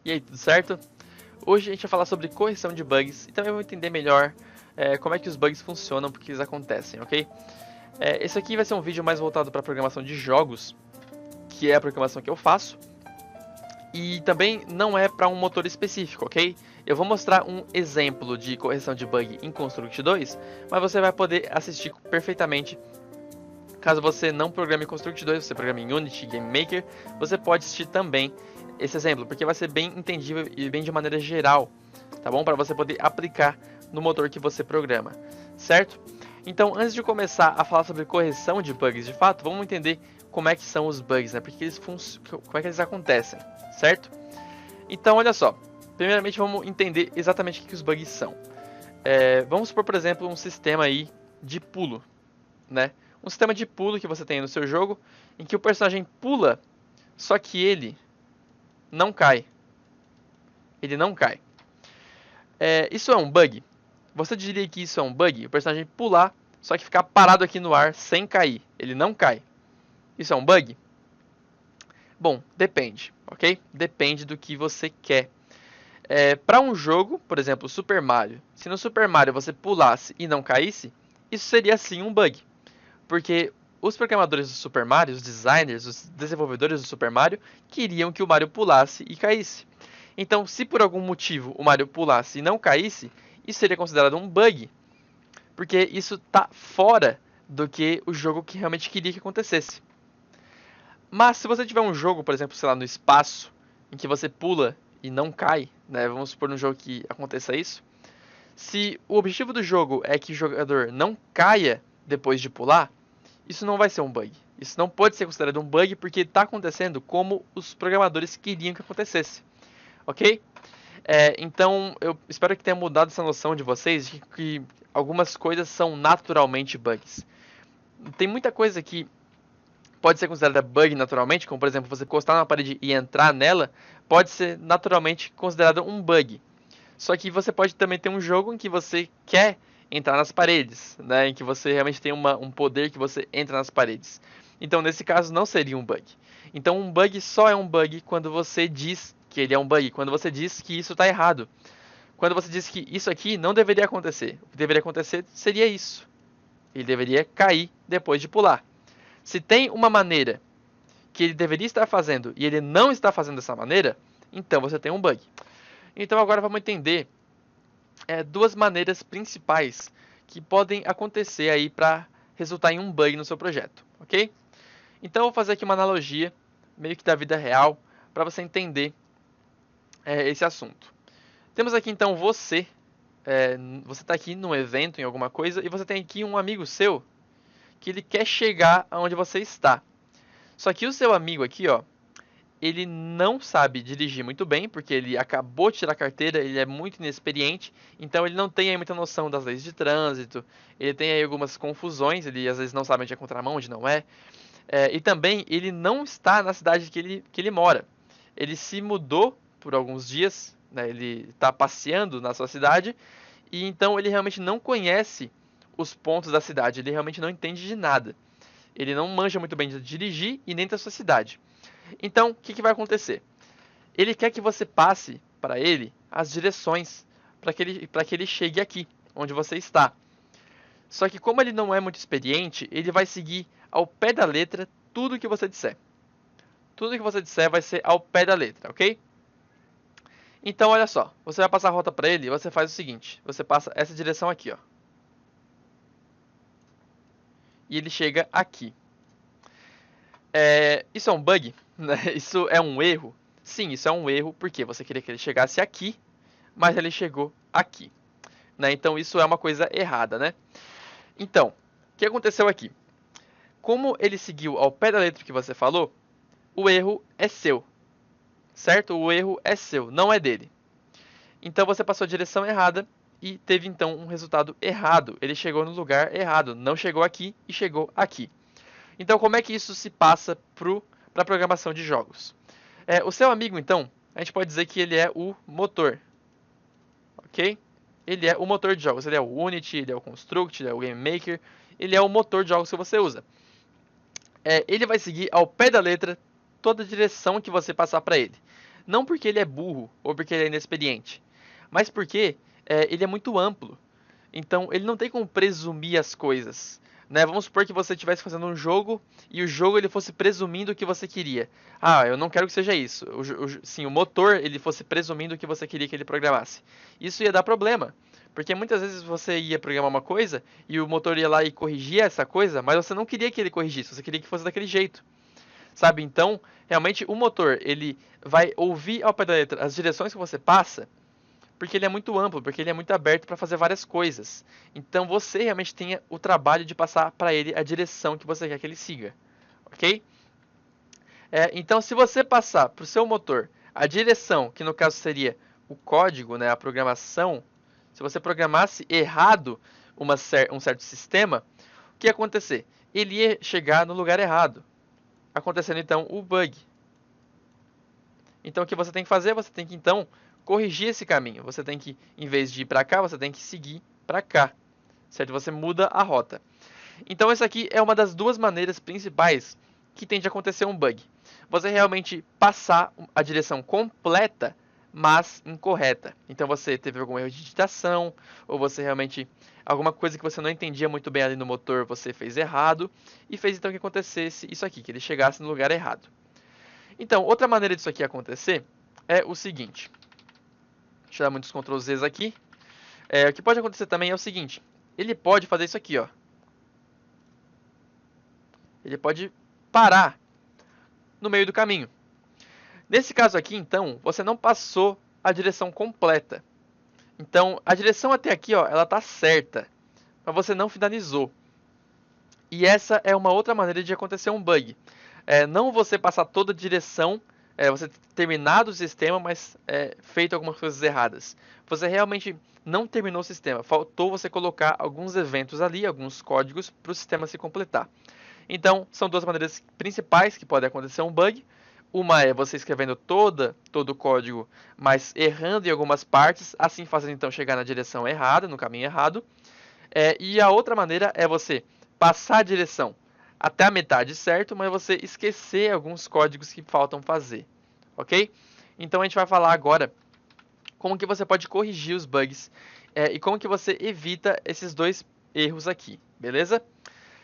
E aí, tudo certo? Hoje a gente vai falar sobre correção de bugs e também vou entender melhor como é que os bugs funcionam, porque eles acontecem, ok? Esse aqui vai ser um vídeo mais voltado para programação de jogos, que é a programação que eu faço, e também não é para um motor específico, ok? Eu vou mostrar um exemplo de correção de bug em Construct 2, mas você vai poder assistir perfeitamente. Caso você não programe em Construct 2, você programa em Unity, Game Maker, você pode assistir também esse exemplo, porque vai ser bem entendível e bem de maneira geral, tá bom? Para você poder aplicar no motor que você programa, certo? Então, antes de começar a falar sobre correção de bugs de fato, vamos entender como é que são os bugs, né? Porque como é que eles acontecem, certo? Então, olha só. Primeiramente, vamos entender exatamente o que os bugs são. Vamos supor, por exemplo, um sistema aí de pulo, né? Um sistema de pulo que você tem no seu jogo, em que o personagem pula, só que ele não cai. Ele não cai. Isso é um bug? Você diria que isso é um bug? O personagem pular, só que ficar parado aqui no ar sem cair. Ele não cai. Isso é um bug? Bom, depende, ok? Depende do que você quer. Para um jogo, por exemplo, Super Mario, se no Super Mario você pulasse e não caísse, isso seria sim um bug. Porque os programadores do Super Mario, os designers, os desenvolvedores do Super Mario, queriam que o Mario pulasse e caísse. Então, se por algum motivo o Mario pulasse e não caísse, isso seria considerado um bug, porque isso está fora do que o jogo que realmente queria que acontecesse. Mas se você tiver um jogo, por exemplo, sei lá, no espaço, em que você pula e não cai, né? Vamos supor num jogo que aconteça isso. Se o objetivo do jogo é que o jogador não caia depois de pular, isso não vai ser um bug. Isso não pode ser considerado um bug porque está acontecendo como os programadores queriam que acontecesse, ok? Então eu espero que tenha mudado essa noção de vocês de que algumas coisas são naturalmente bugs. Tem muita coisa que pode ser considerada bug naturalmente, como por exemplo você encostar na parede e entrar nela, pode ser naturalmente considerado um bug. Só que você pode também ter um jogo em que você quer entrar nas paredes, né? Em que você realmente tem um poder que você entra nas paredes. Então, nesse caso, não seria um bug. Então, um bug só é um bug quando você diz que ele é um bug, quando você diz que isso está errado. Quando você diz que isso aqui não deveria acontecer. O que deveria acontecer seria isso. Ele deveria cair depois de pular. Se tem uma maneira que ele deveria estar fazendo e ele não está fazendo dessa maneira, então você tem um bug. Então agora vamos entender duas maneiras principais que podem acontecer aí para resultar em um bug no seu projeto, ok? Então eu vou fazer aqui uma analogia, meio que da vida real, para você entender esse assunto. Temos aqui então você está aqui num evento, em alguma coisa, e você tem aqui um amigo seu que ele quer chegar aonde você está. Só que o seu amigo aqui, ó, ele não sabe dirigir muito bem, porque ele acabou de tirar a carteira, ele é muito inexperiente, então ele não tem aí muita noção das leis de trânsito, ele tem aí algumas confusões, ele às vezes não sabe onde é contramão, onde não é. E também ele não está na cidade que ele mora. Ele se mudou por alguns dias, né, ele está passeando na sua cidade, e então ele realmente não conhece os pontos da cidade, ele realmente não entende de nada. Ele não manja muito bem de dirigir e nem da sua cidade. Então, o que vai acontecer? Ele quer que você passe para ele as direções para que ele chegue aqui, onde você está. Só que como ele não é muito experiente, ele vai seguir ao pé da letra tudo que você disser. Tudo que você disser vai ser ao pé da letra, ok? Então, olha só, você vai passar a rota para ele e você faz o seguinte, você passa essa direção aqui, ó. E ele chega aqui. Isso é um bug? Né? Isso é um erro? Sim, isso é um erro, porque você queria que ele chegasse aqui, mas ele chegou aqui. Né? Então isso é uma coisa errada, né? Então, o que aconteceu aqui? Como ele seguiu ao pé da letra que você falou, o erro é seu, certo? O erro é seu, não é dele. Então você passou a direção errada e teve então um resultado errado. Ele chegou no lugar errado, não chegou aqui e chegou aqui. Então como é que isso se passa para a programação de jogos? O seu amigo, então, a gente pode dizer que ele é o motor, ok? Ele é o motor de jogos, ele é o Unity, ele é o Construct, ele é o Game Maker, ele é o motor de jogos que você usa. Ele vai seguir ao pé da letra toda a direção que você passar para ele. Não porque ele é burro ou porque ele é inexperiente, mas porque ele é muito amplo. Então, ele não tem como presumir as coisas. Né? Vamos supor que você estivesse fazendo um jogo e o jogo ele fosse presumindo o que você queria. Ah, eu não quero que seja isso. Sim, o motor ele fosse presumindo o que você queria que ele programasse. Isso ia dar problema. Porque muitas vezes você ia programar uma coisa e o motor ia lá e corrigia essa coisa, mas você não queria que ele corrigisse, você queria que fosse daquele jeito. Sabe? Então, realmente o motor ele vai ouvir ao pé da letra as direções que você passa porque ele é muito amplo, porque ele é muito aberto para fazer várias coisas. Então você realmente tem o trabalho de passar para ele a direção que você quer que ele siga, ok? Então se você passar para o seu motor a direção, que no caso seria o código, né, a programação, se você programasse errado um certo sistema, o que ia acontecer? Ele ia chegar no lugar errado, acontecendo então o bug. Então o que você tem que fazer? Você tem que então corrigir esse caminho. Você tem que, em vez de ir para cá, você tem que seguir para cá, certo? Você muda a rota. Então essa aqui é uma das duas maneiras principais que tende a acontecer um bug. Você realmente passar a direção completa, mas incorreta. Então você teve algum erro de digitação, ou você realmente alguma coisa que você não entendia muito bem ali no motor, você fez errado e fez então que acontecesse isso aqui, que ele chegasse no lugar errado. Então, outra maneira disso aqui acontecer é o seguinte. Deixa eu dar muitos Ctrl Zs aqui. O que pode acontecer também é o seguinte. Ele pode fazer isso aqui, ó. Ele pode parar no meio do caminho. Nesse caso aqui, então, você não passou a direção completa. Então, a direção até aqui, ó, ela tá certa, mas você não finalizou. E essa é uma outra maneira de acontecer um bug. Não você passar toda a direção, você terminar o sistema, mas feito algumas coisas erradas. Você realmente não terminou o sistema. Faltou você colocar alguns eventos ali, alguns códigos, para o sistema se completar. Então, são duas maneiras principais que pode acontecer um bug. Uma é você escrevendo todo o código, mas errando em algumas partes, assim fazendo então chegar na direção errada, no caminho errado. E a outra maneira é você passar a direção até a metade certo, mas você esquecer alguns códigos que faltam fazer, ok? Então a gente vai falar agora como que você pode corrigir os bugs e como que você evita esses dois erros aqui, beleza?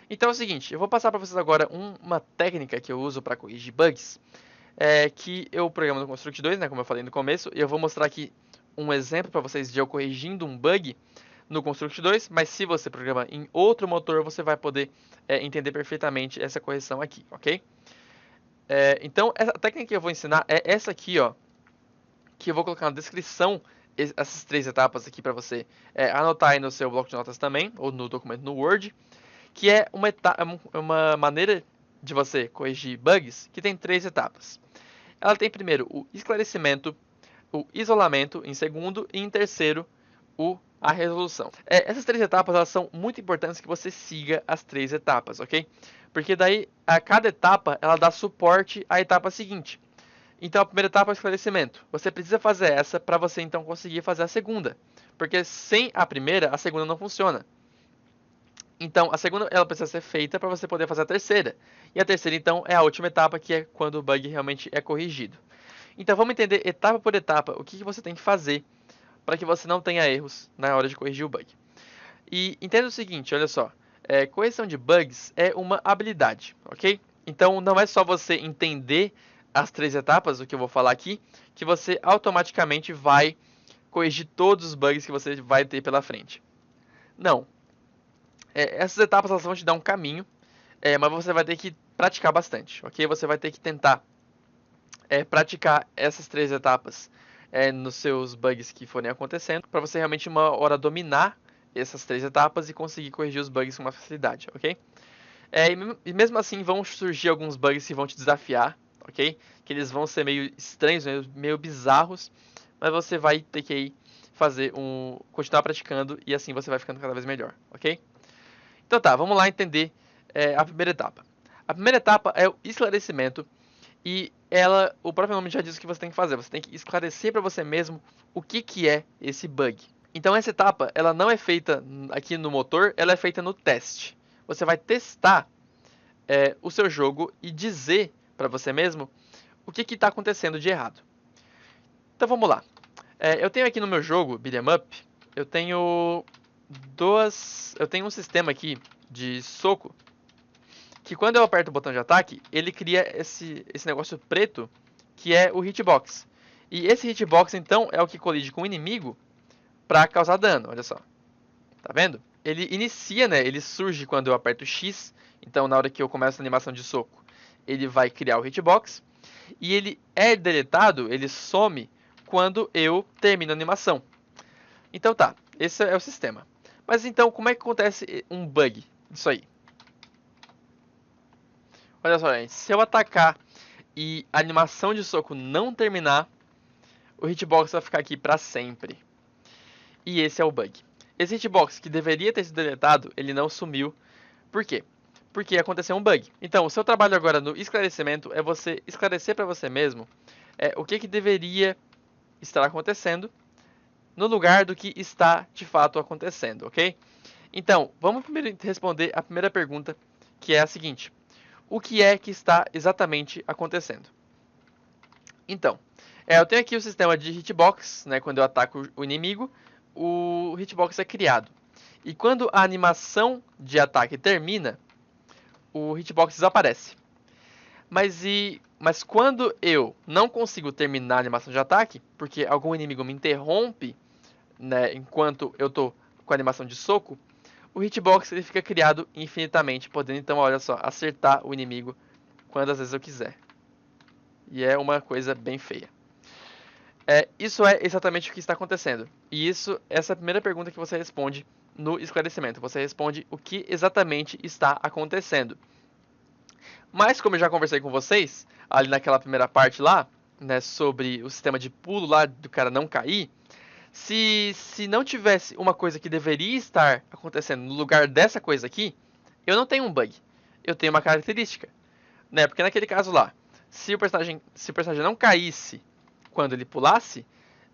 Então é o seguinte, eu vou passar para vocês agora uma técnica que eu uso para corrigir bugs, que eu programo no Construct 2, né, como eu falei no começo, e eu vou mostrar aqui um exemplo para vocês de eu corrigindo um bug no Construct 2, mas se você programa em outro motor, você vai poder entender perfeitamente essa correção aqui, ok? Então, a técnica que eu vou ensinar é essa aqui, ó, que eu vou colocar na descrição, essas três etapas aqui para você anotar aí no seu bloco de notas também, ou no documento no Word, que é uma maneira de você corrigir bugs que tem três etapas. Ela tem primeiro o esclarecimento, o isolamento em segundo e em terceiro a resolução. Essas três etapas elas são muito importantes que você siga as três etapas, ok? Porque daí a cada etapa ela dá suporte à etapa seguinte. Então a primeira etapa é o esclarecimento. Você precisa fazer essa para você então conseguir fazer a segunda, porque sem a primeira a segunda não funciona. Então a segunda ela precisa ser feita para você poder fazer a terceira. E a terceira então é a última etapa que é quando o bug realmente é corrigido. Então vamos entender etapa por etapa o que você tem que fazer para que você não tenha erros na hora de corrigir o bug. E entenda o seguinte, olha só, correção de bugs é uma habilidade, ok? Então não é só você entender as três etapas, o que eu vou falar aqui, que você automaticamente vai corrigir todos os bugs que você vai ter pela frente. Não. Essas etapas elas vão te dar um caminho, mas você vai ter que praticar bastante, ok? Você vai ter que tentar praticar essas três etapas nos seus bugs que forem acontecendo, para você realmente uma hora dominar essas três etapas e conseguir corrigir os bugs com uma facilidade, ok? E mesmo assim vão surgir alguns bugs que vão te desafiar, ok? Que eles vão ser meio estranhos, meio bizarros, mas você vai ter que continuar praticando e assim você vai ficando cada vez melhor, ok? Então tá, vamos lá entender a primeira etapa. A primeira etapa é o esclarecimento. E o próprio nome já diz o que você tem que fazer. Você tem que esclarecer para você mesmo o que é esse bug. Então essa etapa, ela não é feita aqui no motor, ela é feita no teste. Você vai testar o seu jogo e dizer para você mesmo o que está acontecendo de errado. Então vamos lá. Eu tenho aqui no meu jogo, Beat'em Up, eu tenho um sistema aqui de soco, que quando eu aperto o botão de ataque, ele cria esse negócio preto, que é o hitbox. E esse hitbox, então, é o que colide com o inimigo para causar dano, olha só. Tá vendo? Ele inicia, né? Ele surge quando eu aperto X, então na hora que eu começo a animação de soco, ele vai criar o hitbox. E ele é deletado, ele some quando eu termino a animação. Então tá, esse é o sistema. Mas então, como é que acontece um bug disso aí? Olha só, gente, se eu atacar e a animação de soco não terminar, o hitbox vai ficar aqui para sempre. E esse é o bug. Esse hitbox que deveria ter sido deletado, ele não sumiu. Por quê? Porque aconteceu um bug. Então, o seu trabalho agora no esclarecimento é você esclarecer para você mesmo o que deveria estar acontecendo no lugar do que está de fato acontecendo, ok? Então, vamos primeiro responder a primeira pergunta, que é a seguinte: o que é que está exatamente acontecendo? Então, eu tenho aqui o sistema de hitbox, né? Quando eu ataco o inimigo, o hitbox é criado. E quando a animação de ataque termina, o hitbox desaparece. Mas quando eu não consigo terminar a animação de ataque, porque algum inimigo me interrompe, né, enquanto eu tô com a animação de soco, o hitbox ele fica criado infinitamente, podendo então, olha só, acertar o inimigo quantas vezes eu quiser. E é uma coisa bem feia. Isso é exatamente o que está acontecendo. E essa é a primeira pergunta que você responde no esclarecimento. Você responde o que exatamente está acontecendo. Mas como eu já conversei com vocês, ali naquela primeira parte lá, né, sobre o sistema de pulo lá do cara não cair, se não tivesse uma coisa que deveria estar acontecendo no lugar dessa coisa aqui, eu não tenho um bug. Eu tenho uma característica. Né? Porque naquele caso lá, se o personagem não caísse quando ele pulasse,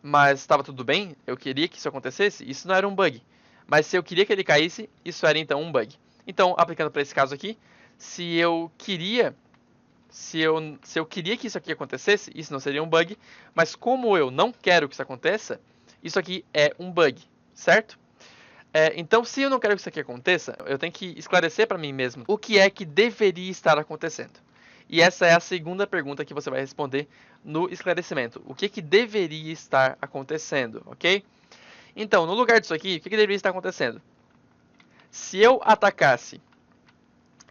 mas estava tudo bem, eu queria que isso acontecesse, isso não era um bug. Mas se eu queria que ele caísse, isso era então um bug. Então, aplicando para esse caso aqui, se eu queria que isso aqui acontecesse, isso não seria um bug, mas como eu não quero que isso aconteça, isso aqui é um bug, certo? Então, se eu não quero que isso aqui aconteça, eu tenho que esclarecer para mim mesmo o que é que deveria estar acontecendo. E essa é a segunda pergunta que você vai responder no esclarecimento. O que deveria estar acontecendo, ok? Então, no lugar disso aqui, o que deveria estar acontecendo? Se eu atacasse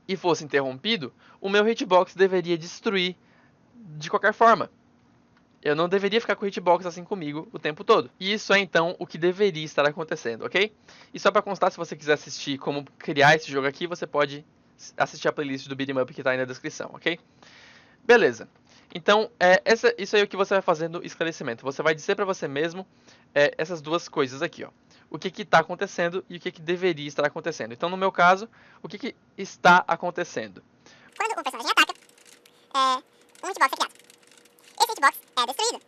e fosse interrompido, o meu hitbox deveria destruir de qualquer forma. Eu não deveria ficar com o hitbox assim comigo o tempo todo. E isso é então o que deveria estar acontecendo, ok? E só para constar, se você quiser assistir como criar esse jogo aqui, você pode assistir a playlist do Beat'em Up que está aí na descrição, ok? Beleza. Então, isso aí é o que você vai fazer no esclarecimento. Você vai dizer para você mesmo essas duas coisas aqui, ó. O que está acontecendo e o que deveria estar acontecendo. Então, no meu caso, o que está acontecendo? Quando um personagem ataca, um hitbox é criado. Esse hitbox é destruído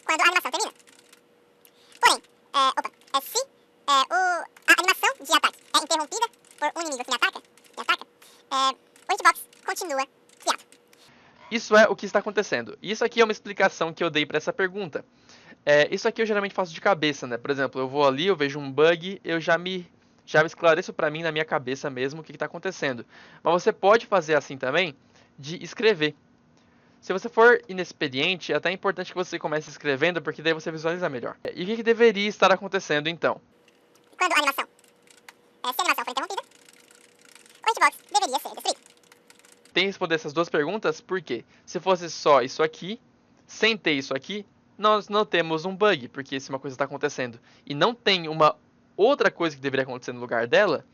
quando a animação termina. Porém, se a animação de ataque é interrompida por um inimigo que me ataca, o hitbox continua criado. Isso é o que está acontecendo. Isso aqui é uma explicação que eu dei para essa pergunta. Isso aqui eu geralmente faço de cabeça, né? Por exemplo, eu vou ali, eu vejo um bug, eu já esclareço para mim na minha cabeça mesmo o que está acontecendo. Mas você pode fazer assim também, de escrever. Se você for inexperiente, é até importante que você comece escrevendo, porque daí você visualiza melhor. E o que deveria estar acontecendo então? Quando a animação, se a animação for interrompida, o hitbox deveria ser destruído. Tem que responder essas duas perguntas, porque se fosse só isso aqui, sem ter isso aqui, nós não temos um bug, porque se uma coisa está acontecendo e não tem uma outra coisa que deveria acontecer no lugar dela,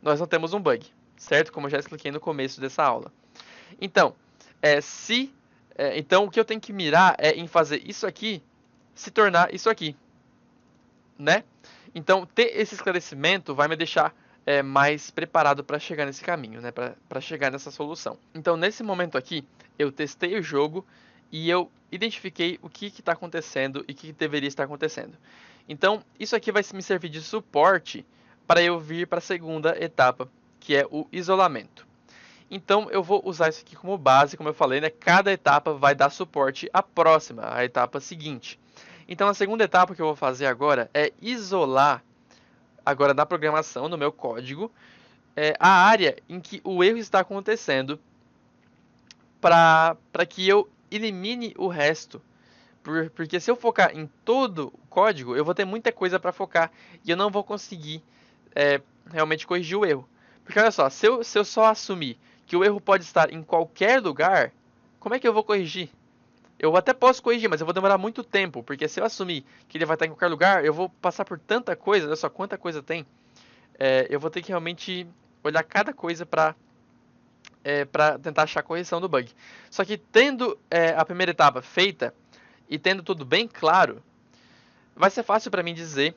nós não temos um bug, certo? Como eu já expliquei no começo dessa aula. Então, então o que eu tenho que mirar é em fazer isso aqui se tornar isso aqui, né? Então, ter esse esclarecimento vai me deixar mais preparado para chegar nesse caminho, né? Para chegar nessa solução. Então, nesse momento aqui, eu testei o jogo e eu identifiquei o que está acontecendo e o que deveria estar acontecendo. Então, isso aqui vai me servir de suporte para eu vir para a segunda etapa, que é o isolamento. Então eu vou usar isso aqui como base, como eu falei, né? Cada etapa vai dar suporte à próxima, à etapa seguinte. Então a segunda etapa que eu vou fazer agora é isolar, agora na programação, no meu código, a área em que o erro está acontecendo para que eu elimine o resto. Porque se eu focar em todo o código, eu vou ter muita coisa para focar e eu não vou conseguir realmente corrigir o erro. Porque olha só, se eu só assumir que o erro pode estar em qualquer lugar, como é que eu vou corrigir? Eu até posso corrigir, mas eu vou demorar muito tempo, porque se eu assumir que ele vai estar em qualquer lugar, eu vou passar por tanta coisa, olha só quanta coisa tem, eu vou ter que realmente olhar cada coisa para tentar achar a correção do bug. Só que tendo a primeira etapa feita e tendo tudo bem claro, vai ser fácil para mim dizer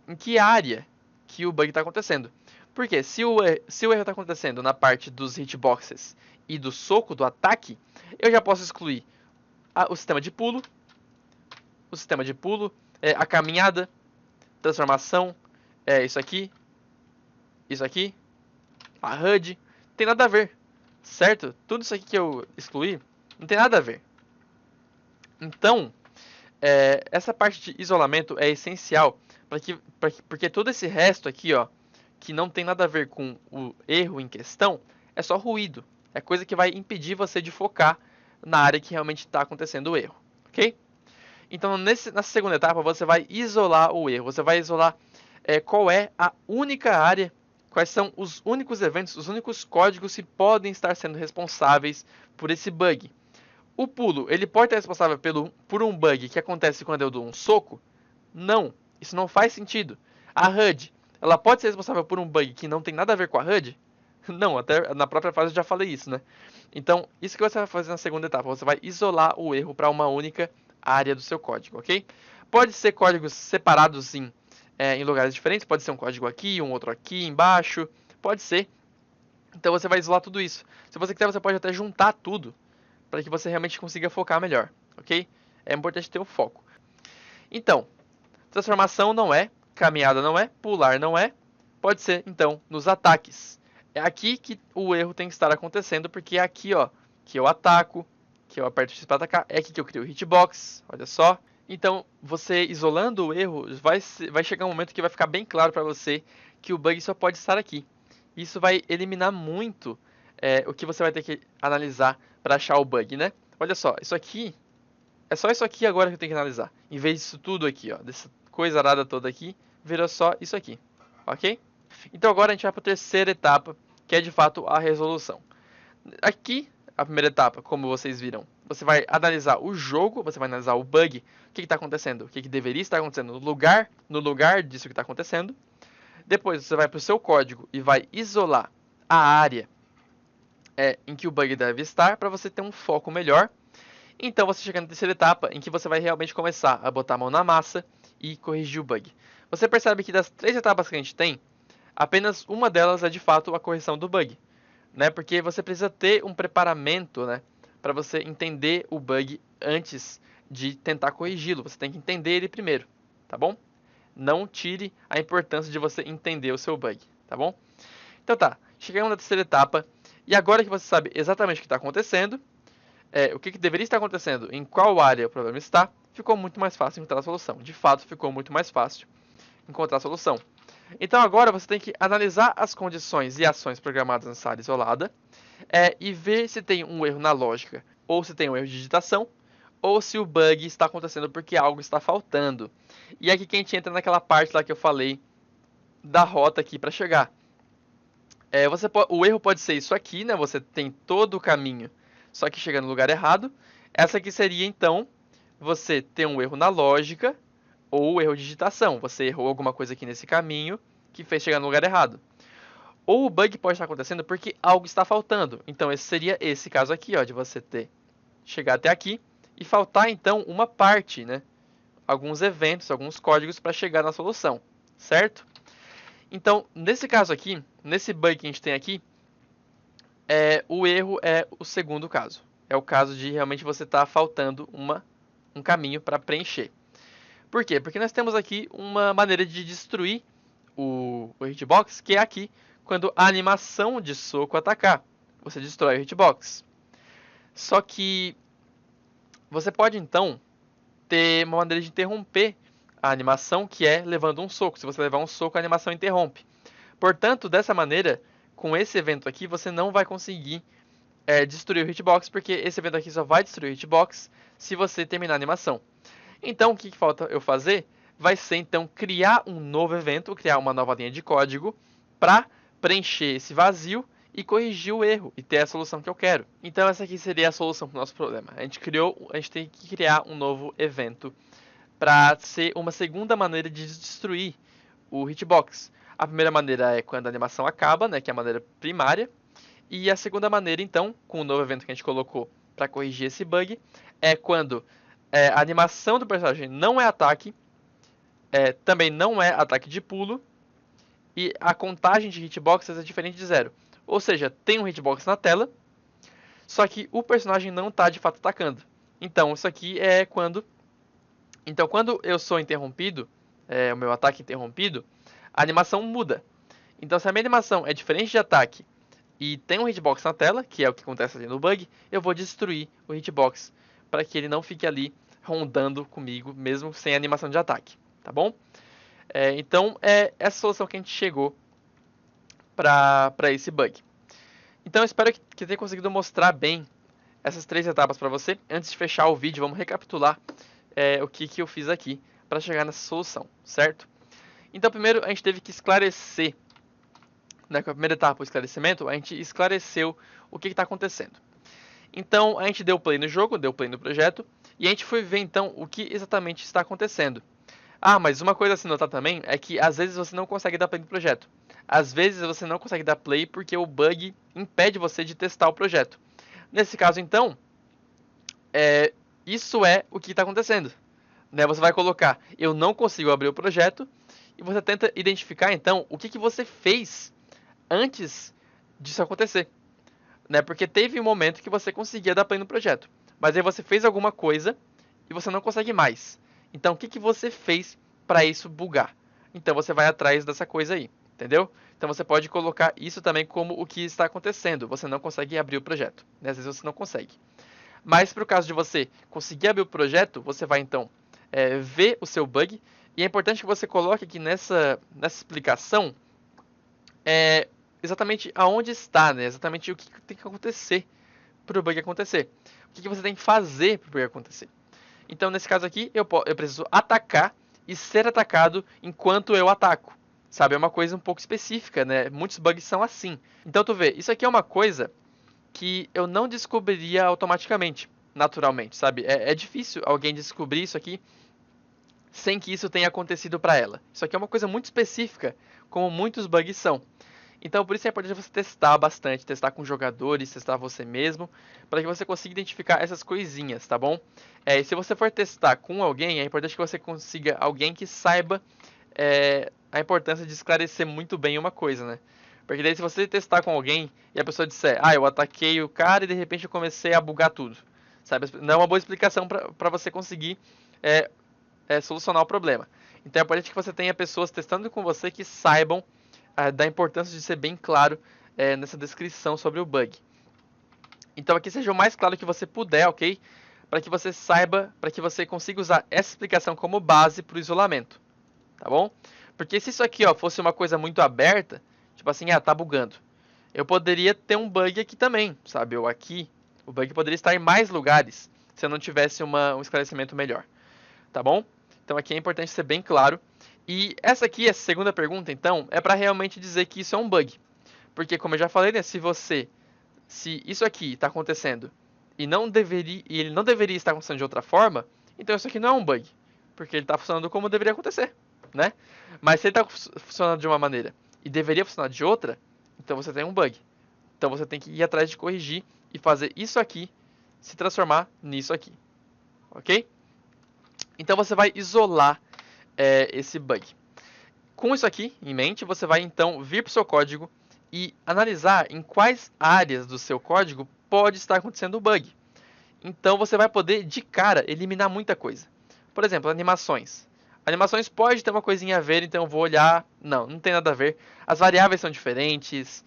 em que área que o bug está acontecendo. Porque se o erro está acontecendo na parte dos hitboxes e do soco, do ataque, eu já posso excluir o sistema de pulo, a caminhada, transformação, isso aqui, a HUD, não tem nada a ver, certo? Tudo isso aqui que eu excluí não tem nada a ver. Então, essa parte de isolamento é essencial porque todo esse resto aqui, ó, que não tem nada a ver com o erro em questão, é só ruído. É coisa que vai impedir você de focar na área que realmente está acontecendo o erro, ok? Então, nessa segunda etapa, você vai isolar o erro. Você vai isolar qual é a única área, quais são os únicos eventos, os únicos códigos que podem estar sendo responsáveis por esse bug. O pulo, ele pode estar responsável por um bug que acontece quando eu dou um soco? Não, isso não faz sentido. A HUD, ela pode ser responsável por um bug que não tem nada a ver com a HUD? Não, até na própria fase eu já falei isso, né? Então, isso que você vai fazer na segunda etapa, você vai isolar o erro para uma única área do seu código, ok? Pode ser códigos separados em lugares diferentes, pode ser um código aqui, um outro aqui embaixo, pode ser. Então você vai isolar tudo isso. Se você quiser, você pode até juntar tudo para que você realmente consiga focar melhor, ok? É importante ter o foco. Então, transformação não é, caminhada não é, pular não é, pode ser então nos ataques. É aqui que o erro tem que estar acontecendo, porque é aqui, ó, que eu ataco, que eu aperto X para atacar, é aqui que eu crio o hitbox, olha só. Então, você isolando o erro, vai chegar um momento que vai ficar bem claro para você que o bug só pode estar aqui. Isso vai eliminar muito o que você vai ter que analisar para achar o bug, né? Olha só, isso aqui, é só isso aqui agora que eu tenho que analisar. Em vez disso tudo aqui, ó, dessa coisa arada toda aqui, virou só isso aqui, ok? Então agora a gente vai para a terceira etapa, que é de fato a resolução. Aqui, a primeira etapa, como vocês viram, você vai analisar o jogo, você vai analisar o bug, o que está acontecendo, o que deveria estar acontecendo no lugar disso que está acontecendo. Depois você vai para o seu código e vai isolar a área em que o bug deve estar para você ter um foco melhor. Então você chega na terceira etapa em que você vai realmente começar a botar a mão na massa e corrigir o bug. Você percebe que das 3 etapas que a gente tem, apenas uma delas é de fato a correção do bug, né? Porque você precisa ter um preparamento, né, para você entender o bug antes de tentar corrigi-lo. Você tem que entender ele primeiro, tá bom? Não tire a importância de você entender o seu bug, tá bom? Então tá, chegamos na terceira etapa e agora que você sabe exatamente o que está acontecendo, o que deveria estar acontecendo, em qual área o problema está, ficou muito mais fácil encontrar a solução. De fato, ficou muito mais fácil encontrar a solução. Então agora você tem que analisar as condições e ações programadas nessa área isolada e ver se tem um erro na lógica, ou se tem um erro de digitação, ou se o bug está acontecendo porque algo está faltando. E é aqui que a gente entra naquela parte lá que eu falei da rota aqui para chegar. O erro pode ser isso aqui, né? Você tem todo o caminho, só que chega no lugar errado. Essa aqui seria, então, você ter um erro na lógica ou erro de digitação. Você errou alguma coisa aqui nesse caminho que fez chegar no lugar errado. Ou o bug pode estar acontecendo porque algo está faltando. Então, esse seria esse caso aqui, ó, de você chegar até aqui e faltar, então, uma parte, né? Alguns eventos, alguns códigos para chegar na solução, certo? Então, nesse caso aqui, nesse bug que a gente tem aqui, o erro é o segundo caso. É o caso de realmente você estar faltando um caminho para preencher. Por quê? Porque nós temos aqui uma maneira de destruir o hitbox, que é aqui, quando a animação de soco atacar. você destrói o hitbox. Só que você pode então ter uma maneira de interromper a animação, que é levando um soco. Se você levar um soco, a animação interrompe. Portanto, dessa maneira, com esse evento aqui, você não vai conseguir destruir o hitbox, porque esse evento aqui só vai destruir o hitbox se você terminar a animação. Então, o que falta eu fazer? Vai ser, então, criar um novo evento, criar uma nova linha de código para preencher esse vazio e corrigir o erro e ter a solução que eu quero. Então, essa aqui seria a solução para o nosso problema. A gente tem que criar um novo evento para ser uma segunda maneira de destruir o hitbox. A primeira maneira é quando a animação acaba, né, que é a maneira primária. E a segunda maneira, então, com o novo evento que a gente colocou para corrigir esse bug, é quando a animação do personagem não é ataque, também não é ataque de pulo, e a contagem de hitboxes é diferente de zero. Ou seja, tem um hitbox na tela, só que o personagem não está de fato atacando. Então, isso aqui é quando... Então, quando eu sou interrompido, o meu ataque interrompido, a animação muda. Então, se a minha animação é diferente de ataque e tem um hitbox na tela, que é o que acontece ali no bug, eu vou destruir o hitbox para que ele não fique ali rondando comigo, mesmo sem animação de ataque, tá bom? Então, é essa solução que a gente chegou para esse bug. Então, eu espero que tenha conseguido mostrar bem essas 3 etapas para você. Antes de fechar o vídeo, vamos recapitular o que eu fiz aqui para chegar nessa solução, certo? Então, primeiro, a gente teve que esclarecer, né, com a primeira etapa, o esclarecimento, a gente esclareceu o que está acontecendo. Então, a gente deu play no jogo, deu play no projeto, e a gente foi ver, então, o que exatamente está acontecendo. Ah, mas uma coisa a se notar também é que, às vezes, você não consegue dar play no projeto. Às vezes, você não consegue dar play porque o bug impede você de testar o projeto. Nesse caso, então, isso é o que está acontecendo. Né? Você vai colocar, eu não consigo abrir o projeto, e você tenta identificar, então, o que você fez antes disso acontecer. Né? Porque teve um momento que você conseguia dar play no projeto, mas aí você fez alguma coisa e você não consegue mais. Então, o que você fez para isso bugar? Então, você vai atrás dessa coisa aí, entendeu? Então, você pode colocar isso também como o que está acontecendo. Você não consegue abrir o projeto. Né? Às vezes você não consegue. Mas, para o caso de você conseguir abrir o projeto, você vai, então, ver o seu bug. E é importante que você coloque aqui nessa explicação exatamente aonde está, né? Exatamente o que tem que acontecer para o bug acontecer. O que você tem que fazer para o bug acontecer. Então, nesse caso aqui, eu preciso atacar e ser atacado enquanto eu ataco. Sabe, é uma coisa um pouco específica, né? Muitos bugs são assim. Então, tu vê, isso aqui é uma coisa que eu não descobriria automaticamente, naturalmente, sabe? É difícil alguém descobrir isso aqui sem que isso tenha acontecido para ela. Isso aqui é uma coisa muito específica, como muitos bugs são. Então, por isso é importante você testar bastante, testar com jogadores, testar você mesmo, para que você consiga identificar essas coisinhas, tá bom? E se você for testar com alguém, é importante que você consiga alguém que saiba a importância de esclarecer muito bem uma coisa, né? Porque daí se você testar com alguém e a pessoa disser, eu ataquei o cara e de repente eu comecei a bugar tudo, sabe? Não é uma boa explicação para você conseguir solucionar o problema. Então é importante que você tenha pessoas testando com você que saibam da importância de ser bem claro nessa descrição sobre o bug. Então aqui seja o mais claro que você puder, ok? Para que você saiba, para que você consiga usar essa explicação como base para o isolamento, tá bom? Porque se isso aqui fosse uma coisa muito aberta, tipo assim, tá bugando, eu poderia ter um bug aqui também, sabe? Ou aqui, o bug poderia estar em mais lugares se eu não tivesse um esclarecimento melhor, tá bom? Então aqui é importante ser bem claro. E essa segunda pergunta, então, é para realmente dizer que isso é um bug. Porque, como eu já falei, né, se isso aqui está acontecendo e ele não deveria estar acontecendo de outra forma, então isso aqui não é um bug. Porque ele está funcionando como deveria acontecer, né? Mas se ele está funcionando de uma maneira e deveria funcionar de outra, então você tem um bug. Então você tem que ir atrás de corrigir e fazer isso aqui se transformar nisso aqui. Ok? Então você vai isolar esse bug. Com isso aqui em mente, você vai então vir para o seu código e analisar em quais áreas do seu código pode estar acontecendo o bug. Então você vai poder, de cara, eliminar muita coisa. Por exemplo, animações. Animações pode ter uma coisinha a ver, então eu vou olhar... Não tem nada a ver. As variáveis são diferentes.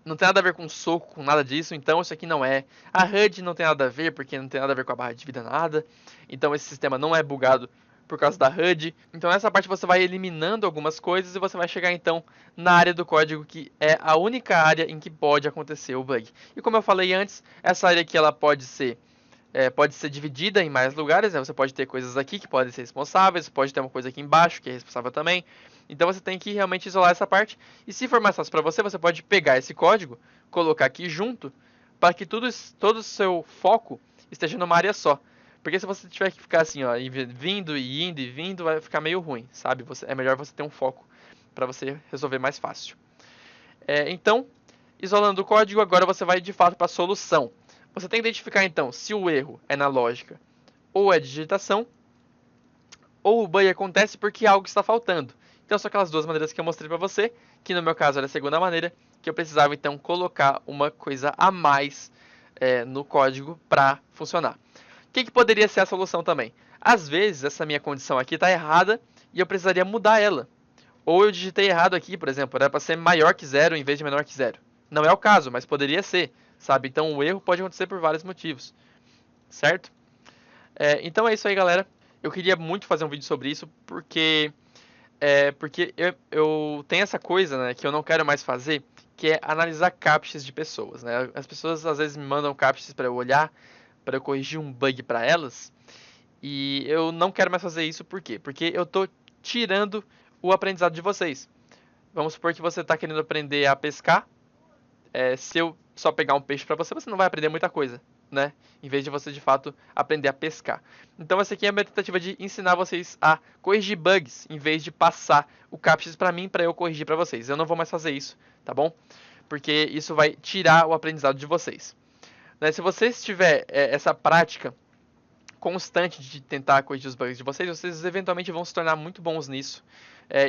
não tem nada a ver com soco, com nada disso, então isso aqui não é. A HUD não tem nada a ver, porque não tem nada a ver com a barra de vida, nada. Então esse sistema não é bugado por causa da HUD. Então nessa parte você vai eliminando algumas coisas e você vai chegar então na área do código, que é a única área em que pode acontecer o bug. E como eu falei antes, essa área aqui ela pode ser dividida em mais lugares, né? Você pode ter coisas aqui que podem ser responsáveis, pode ter uma coisa aqui embaixo que é responsável também. Então você tem que realmente isolar essa parte. E se for mais fácil para você, você pode pegar esse código, colocar aqui junto, para que todo o seu foco esteja numa área só. Porque se você tiver que ficar assim, ó, vindo e indo e vindo, vai ficar meio ruim, sabe? É melhor você ter um foco para você resolver mais fácil. Então, isolando o código, agora você vai de fato para a solução. Você tem que identificar então se o erro é na lógica ou é digitação, ou o bug acontece porque algo está faltando. Então são aquelas duas maneiras que eu mostrei para você, que no meu caso era a segunda maneira, que eu precisava então colocar uma coisa a mais no código para funcionar. O que poderia ser a solução também? Às vezes essa minha condição aqui está errada e eu precisaria mudar ela. Ou eu digitei errado aqui, por exemplo, era para ser maior que zero em vez de menor que zero. Não é o caso, mas poderia ser, sabe? Então o erro pode acontecer por vários motivos, certo? Então é isso aí, galera. Eu queria muito fazer um vídeo sobre isso, porque eu tenho essa coisa, né, que eu não quero mais fazer, que é analisar captchas de pessoas, né? As pessoas às vezes me mandam captchas para eu olhar, para eu corrigir um bug para elas, e eu não quero mais fazer isso, por quê? Porque eu tô tirando o aprendizado de vocês. Vamos supor que você está querendo aprender a pescar. Se eu só pegar um peixe para você, você não vai aprender muita coisa, né? Em vez de você de fato aprender a pescar. Então essa aqui é a minha tentativa de ensinar vocês a corrigir bugs, em vez de passar o captchas para mim para eu corrigir para vocês. Eu não vou mais fazer isso, tá bom? Porque isso vai tirar o aprendizado de vocês. Né? Se vocês tiver essa prática constante de tentar corrigir os bugs de vocês, vocês eventualmente vão se tornar muito bons nisso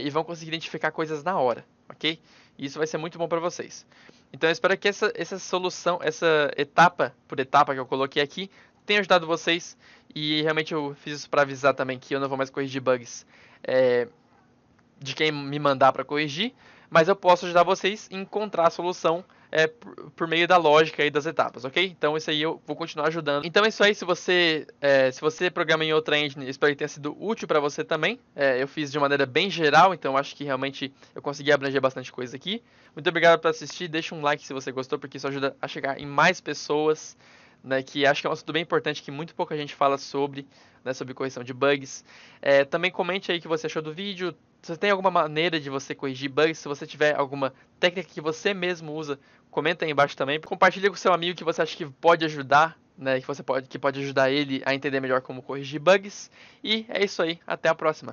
e vão conseguir identificar coisas na hora, ok? E isso vai ser muito bom para vocês. Então eu espero que essa solução, essa etapa por etapa que eu coloquei aqui, tenha ajudado vocês. E realmente eu fiz isso para avisar também que eu não vou mais corrigir bugs de quem me mandar para corrigir, mas eu posso ajudar vocês a encontrar a solução por meio da lógica aí das etapas, ok? Então isso aí eu vou continuar ajudando. Então é isso aí, se você programa em outra engine, espero que tenha sido útil para você também. Eu fiz de maneira bem geral, então acho que realmente eu consegui abranger bastante coisa aqui. Muito obrigado por assistir, deixa um like se você gostou, porque isso ajuda a chegar em mais pessoas, né, que acho que é um assunto bem importante que muito pouca gente fala sobre, né, sobre correção de bugs. Também comente aí o que você achou do vídeo. Se você tem alguma maneira de você corrigir bugs, se você tiver alguma técnica que você mesmo usa, comenta aí embaixo também. Compartilha com seu amigo que você acha que pode ajudar, né, que pode ajudar ele a entender melhor como corrigir bugs. E é isso aí, até a próxima.